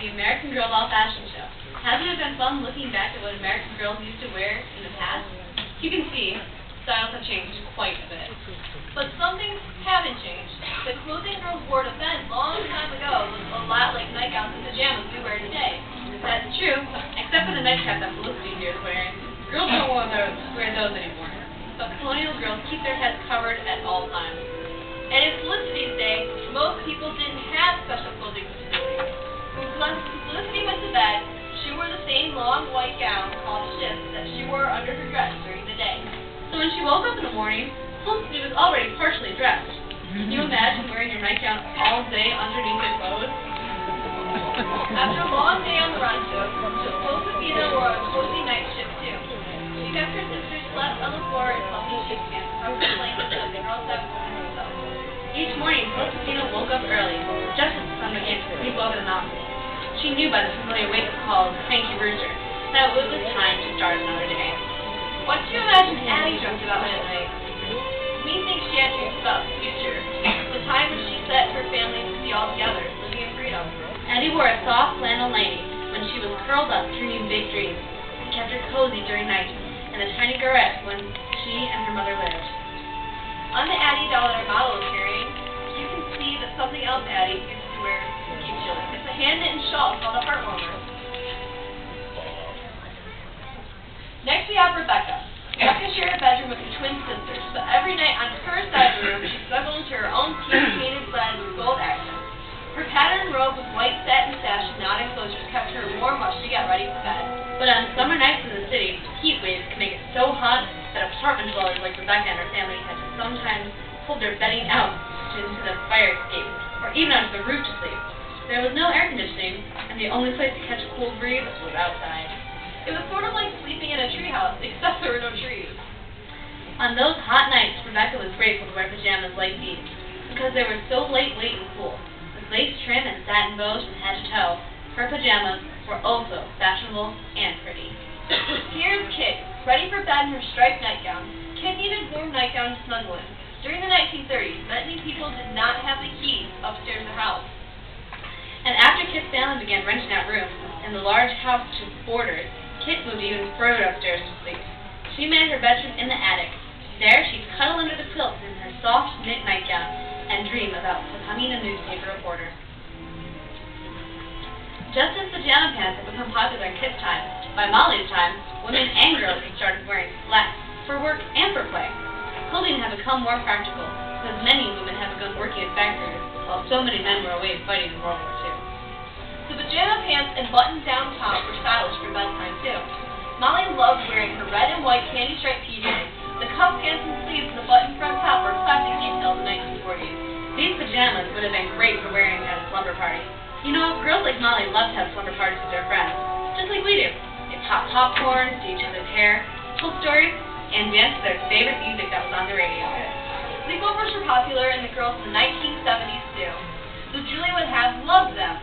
the American Girl Doll Fashion Show. Hasn't it been fun looking back at what American girls used to wear in the past? You can see, styles have changed quite a bit. But some things haven't changed. The clothing girls wore to bed long time ago looked a lot like nightgowns and pajamas we wear today. That's true, except for the nightcap that Felicity here is wearing. Girls don't wear those anymore. But colonial girls keep their heads covered at all times. And in Felicity's day, most people didn't have special clothing facilities. When Felicity went to bed, she wore the same long white gown called shift that she wore under her dress during the day. So when she woke up in the morning, Felicity was already partially dressed. Can you imagine wearing your nightgown all day underneath your clothes? After a long day on the rancho, Josefina wore a cozy night shift too. She kept her sisters slept on the floor in fluffy sheep skins from the blankets that the girls had for themselves. Each morning, Josefina woke up early, just as the sun began to creep over the mountains. She knew by the familiar wake-up call of the cranky rooster that it was time to start another day. What do you imagine Addie dreamt about that night? We think she had dreams about the future, the time when she set her family to be all together, living in freedom. Addie wore a soft flannel nightie when she was curled up dreaming big dreams, and kept her cozy during night in the tiny garret when she and her mother lived. On the Addie doll that our model is carrying, you can see that something else Addie used to wear to keep chilly. It's a hand-knitted shawl called a heartwarmer. Next we have Rebecca. Rebecca shared a bedroom with her twin sisters, but every night on her side of the room she snuggled into her own pink-painted sled with gold accents. Her patterned robe with white satin sash and knot enclosures kept her warm while she got ready for bed. But on summer nights in the city, heat waves can make it so hot that apartment dwellers like Rebecca and her family had to sometimes pull their bedding out into the fire escape, or even onto the roof to sleep. There was no air conditioning, and the only place to catch a cool breeze was outside. It was sort of like sleeping in a treehouse, except there were no trees. On those hot nights, Rebecca was grateful to wear pajamas like these, because they were so lightweight and cool. With lace trim and satin bows from head to toe, her pajamas were also fashionable and pretty. Here's Kit, ready for bed in her striped nightgown. Kit needed warm nightgown to snuggle in. During the 1930s, many people did not have the keys upstairs in the house. And after Kit's family began renting out rooms in the large house to boarders, Kit moved even further upstairs to sleep. She made her bedroom in the attic. There, she'd cuddle under the quilt in her soft knit nightgown and dream about becoming a newspaper reporter. Just as pajama pants had become popular in Kit's time, by Molly's time, women and girls had started wearing slacks for work and for play. Clothing had become more practical, because many women had begun working in factories, while so many men were away fighting in World War II. The pajama pants and button-down top were stylish for bedtime, too. Molly loved wearing her red and white candy-striped PJs. The cuff pants and sleeves and the button front top were classic detail in the 1940s. These pajamas would have been great for wearing at a slumber party. You know, girls like Molly love to have slumber parties with their friends, just like we do. They pop popcorn, do each other's hair, tell stories, and dance to their favorite music that was on the radio. Sleepovers were popular in the girls in the 1970s, too. So Julie would have loved them.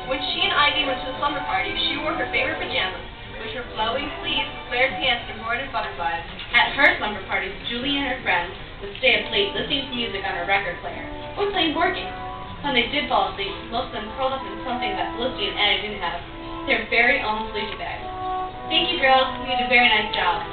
When she and Ivy went to the slumber party, she wore her favorite pajamas, which were flowing sleeves, flared pants, and embroidered butterflies. At her slumber parties, Julie and her friends would stay up late listening to music on her record player, or playing board games. When they did fall asleep, most of them curled up in something that Felicity and Addie didn't have, their very own sleeping bags. Thank you, girls. You did a very nice job.